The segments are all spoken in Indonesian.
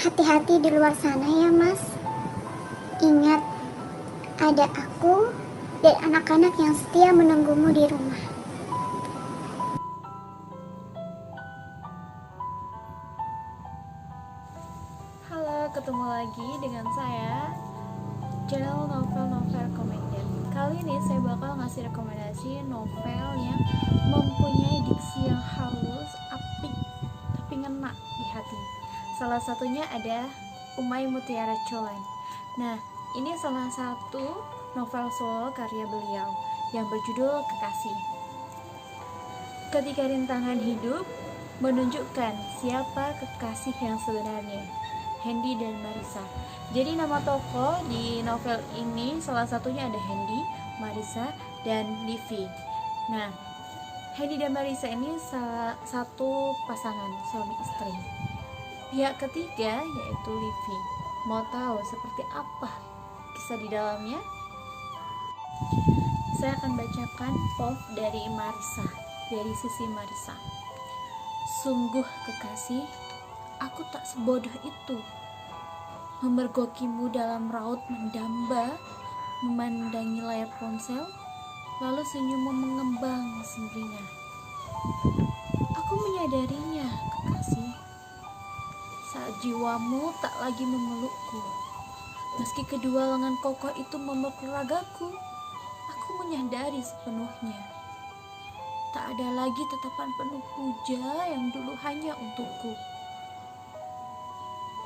Hati-hati di luar sana ya Mas. Ingat, ada aku dan anak-anak yang setia menunggumu di rumah. Halo, ketemu lagi dengan saya, channel novel-novel recommended. Kali ini saya bakal ngasih rekomendasi novel yang mempunyai diksi yang halus, apik, tapi ngena di hati. Salah satunya ada Umay Mutiara Cholan. Nah, ini salah satu novel solo karya beliau yang berjudul Kekasih. Ketika rintangan hidup menunjukkan siapa kekasih yang sebenarnya, Hendy dan Marissa. Jadi nama tokoh di novel ini salah satunya ada Hendy, Marissa, dan Livi. Nah, Hendy dan Marissa ini salah satu pasangan suami istri. Pihak ketiga yaitu Livi. Mau tahu seperti apa kisah di dalamnya? Saya akan bacakan POV dari Marissa, dari sisi Marissa. Sungguh kekasih, aku tak sebodoh itu memergokimu dalam raut mendamba, memandangi layar ponsel, lalu senyummu mengembang sembringah. Aku menyadarinya, kekasih, saat jiwamu tak lagi memelukku. Meski kedua lengan kokoh itu memeluk ragaku, aku menyadari sepenuhnya tak ada lagi tatapan penuh puja yang dulu hanya untukku.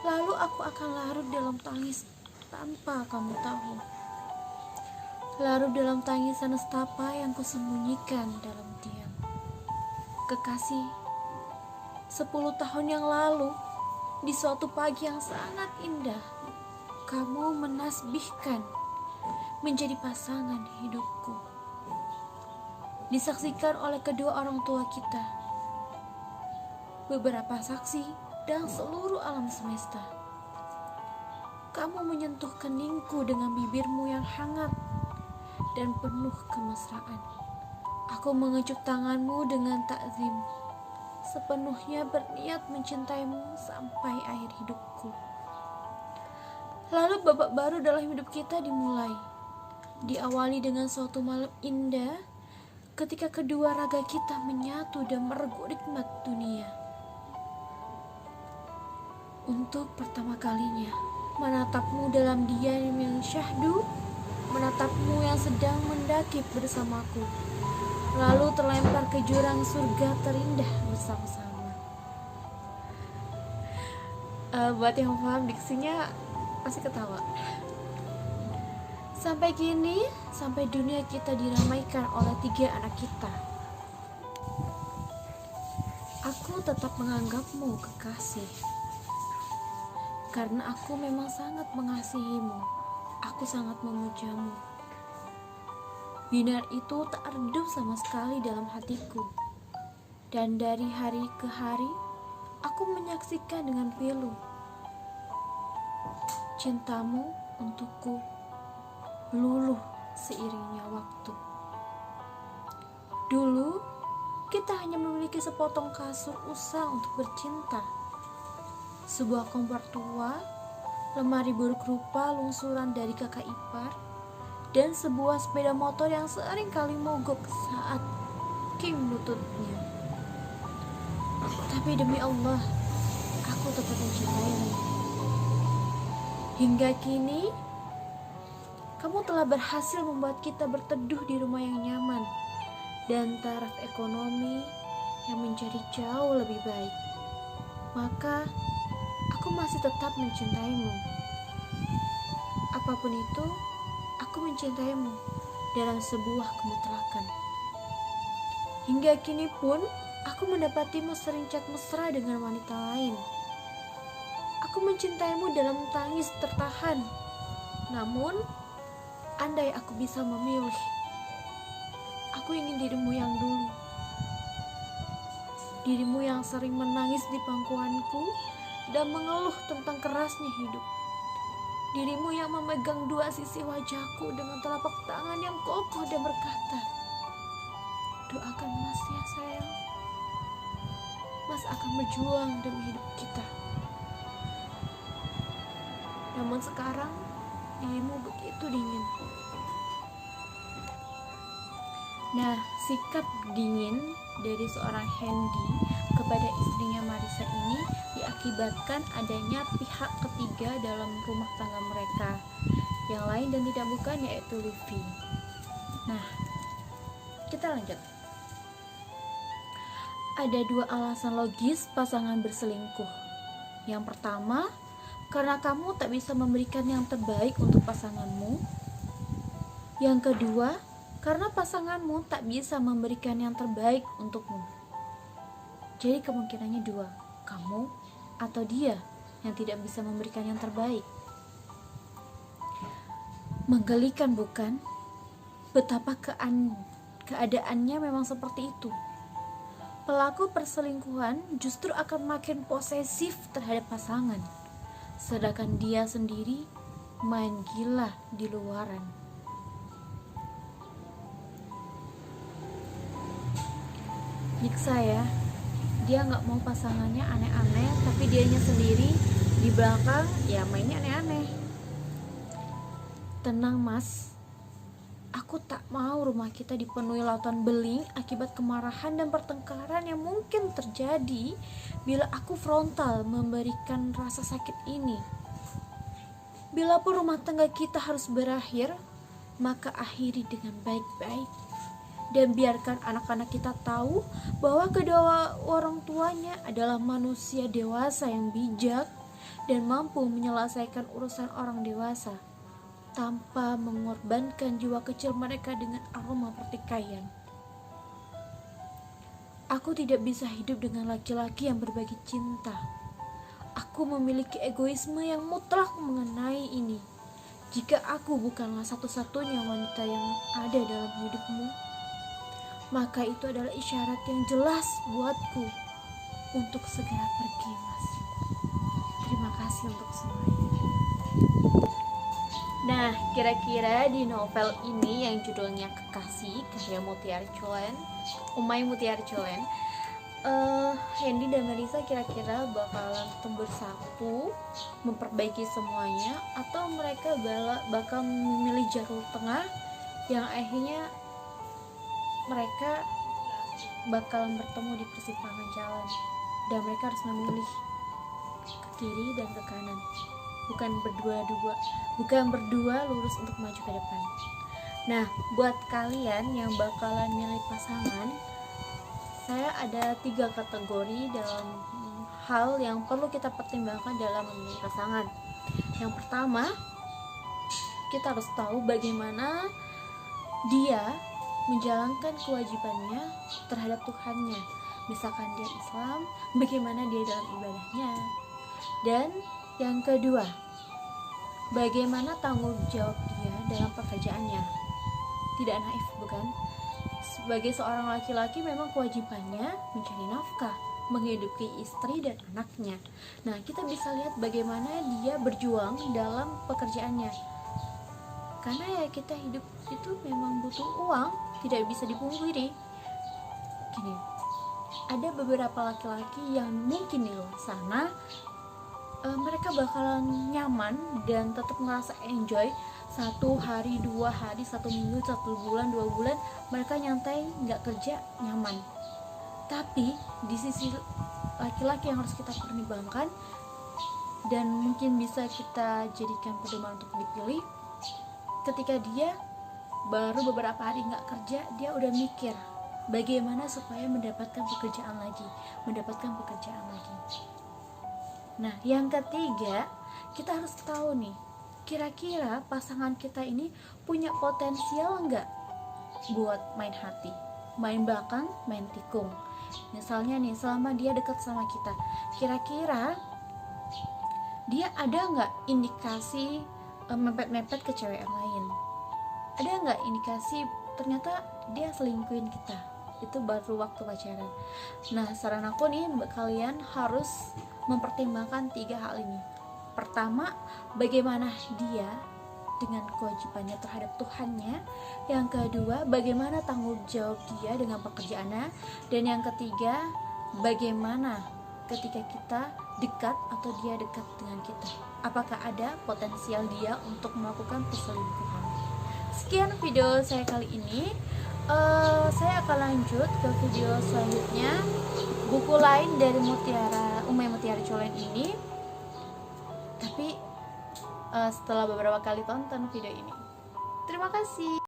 Lalu aku akan larut dalam tangis tanpa kamu tahu. Larut dalam tangisan nestapa yang kusembunyikan dalam diam. Kekasih, 10 tahun yang lalu, di suatu pagi yang sangat indah, kamu menasbihkan menjadi pasangan hidupku. Disaksikan oleh kedua orang tua kita, beberapa saksi, dan seluruh alam semesta. Kamu menyentuh keningku dengan bibirmu yang hangat dan penuh kemesraan. Aku mengecup tanganmu dengan takzim, sepenuhnya berniat mencintaimu sampai akhir hidupku. Lalu babak baru dalam hidup kita dimulai, diawali dengan suatu malam indah ketika kedua raga kita menyatu dan mereguk nikmat dunia. Untuk pertama kalinya menatapmu dalam diam yang syahdu, menatapmu yang sedang mendaki bersamaku, lalu terlempar ke jurang surga terindah bersama-sama. Buat yang paham diksinya pasti ketawa. Sampai kini, sampai dunia kita diramaikan oleh 3 anak kita, aku tetap menganggapmu kekasih. Karena aku memang sangat mengasihimu, aku sangat memujamu. Binar itu tak redup sama sekali dalam hatiku. Dan dari hari ke hari, aku menyaksikan dengan pilu cintamu untukku luluh seiringnya waktu. Dulu, kita hanya memiliki sepotong kasur usang untuk bercinta, sebuah kompor tua, lemari buruk rupa lungsuran dari kakak ipar, dan sebuah sepeda motor yang sering kali mogok saat king lututnya. Tapi demi Allah, aku tetap mencintaimu. Hingga kini, kamu telah berhasil membuat kita berteduh di rumah yang nyaman dan taraf ekonomi yang menjadi jauh lebih baik. Maka, aku masih tetap mencintaimu. Apapun itu, aku mencintaimu dalam sebuah kemutlakan. Hingga kini pun, aku mendapatimu sering chat mesra dengan wanita lain. Aku mencintaimu dalam tangis tertahan. Namun, andai aku bisa memilih, aku ingin dirimu yang dulu. Dirimu yang sering menangis di pangkuanku dan mengeluh tentang kerasnya hidup. Dirimu yang memegang 2 sisi wajahku dengan telapak tangan yang kokoh dan berkata, "Doakan Mas ya sayang. Mas akan berjuang demi hidup kita." namun sekarang dirimu begitu dingin. Nah, sikap dingin dari seorang Hendy kepada istrinya Marissa ini diakibatkan adanya pihak ketiga dalam rumah tangga mereka, yang lain dan tidak bukan yaitu Livi. Nah, kita lanjut. Ada dua alasan logis pasangan berselingkuh. Yang pertama, karena kamu tak bisa memberikan yang terbaik untuk pasanganmu. Yang kedua, karena pasanganmu tak bisa memberikan yang terbaik untukmu. Jadi kemungkinannya dua, kamu atau dia yang tidak bisa memberikan yang terbaik. Menggelikan bukan? Betapa keadaannya memang seperti itu. Pelaku perselingkuhan justru akan makin posesif terhadap pasangan, sedangkan dia sendiri main gila di luaran. Nyiksa ya, dia gak mau pasangannya aneh-aneh, tapi dianya sendiri di belakang ya mainnya aneh-aneh. Tenang mas, aku tak mau rumah kita dipenuhi lautan beling akibat kemarahan dan pertengkaran yang mungkin terjadi bila aku frontal memberikan rasa sakit ini. Bila pun rumah tangga kita harus berakhir, maka akhiri dengan baik-baik. Dan biarkan anak-anak kita tahu bahwa kedua orang tuanya adalah manusia dewasa yang bijak dan mampu menyelesaikan urusan orang dewasa tanpa mengorbankan jiwa kecil mereka dengan aroma pertikaian. Aku tidak bisa hidup dengan laki-laki yang berbagi cinta. Aku memiliki egoisme yang mutlak mengenai ini. Jika aku bukanlah satu-satunya wanita yang ada dalam hidupmu, maka itu adalah isyarat yang jelas buatku untuk segera pergi, mas. Terima kasih untuk semuanya. Nah, kira-kira di novel ini yang judulnya Kekasih karya Mutiara Cholen, Umay Mutiara Cholen, Hendy dan Marissa kira-kira bakalan bersatu memperbaiki semuanya, atau mereka bakal memilih jalur tengah yang akhirnya mereka bakalan bertemu di persimpangan jalan dan mereka harus memilih ke kiri dan ke kanan, bukan berdua lurus untuk maju ke depan. Nah, buat kalian yang bakalan milih pasangan, saya ada 3 kategori dalam hal yang perlu kita pertimbangkan dalam memilih pasangan. Yang pertama, kita harus tahu bagaimana dia menjalankan kewajibannya terhadap Tuhannya. Misalkan dia Islam, bagaimana dia dalam ibadahnya. Dan yang kedua, bagaimana tanggung jawab dia dalam pekerjaannya. Tidak naif, bukan? Sebagai seorang laki-laki memang kewajibannya mencari nafkah, menghidupi istri dan anaknya. Nah, kita bisa lihat bagaimana dia berjuang dalam pekerjaannya. Karena ya kita hidup itu memang butuh uang, tidak bisa dipungkiri. Gini, ada beberapa laki-laki yang mungkin di luar sana mereka bakalan nyaman dan tetap merasa enjoy 1 hari, 2 hari, 1 minggu, 1 bulan, 2 bulan mereka nyantai, nggak kerja, nyaman. Tapi di sisi laki-laki yang harus kita pertimbangkan dan mungkin bisa kita jadikan pedoman untuk dipilih, ketika dia baru beberapa hari nggak kerja, dia udah mikir bagaimana supaya mendapatkan pekerjaan lagi. Nah, yang ketiga, kita harus tahu nih, kira-kira pasangan kita ini punya potensial nggak buat main hati, main belakang, main tikung. Misalnya nih, selama dia dekat sama kita, kira-kira dia ada nggak indikasi mepet-mepet ke cewek yang lain? Ada nggak indikasi ternyata dia selingkuhin kita? Itu baru waktu pacaran. Nah, saran aku nih, kalian harus mempertimbangkan 3 hal ini. Pertama, bagaimana dia dengan kewajibannya terhadap Tuhannya. Yang kedua, bagaimana tanggung jawab dia dengan pekerjaannya. Dan yang ketiga, bagaimana ketika kita dekat atau dia dekat dengan kita? Apakah ada potensial dia untuk melakukan perselingkuhan? Sekian video saya kali ini. Saya akan lanjut ke video selanjutnya, buku lain dari Umay Mutiara Cholen ini, tapi setelah beberapa kali tonton video ini. Terima kasih.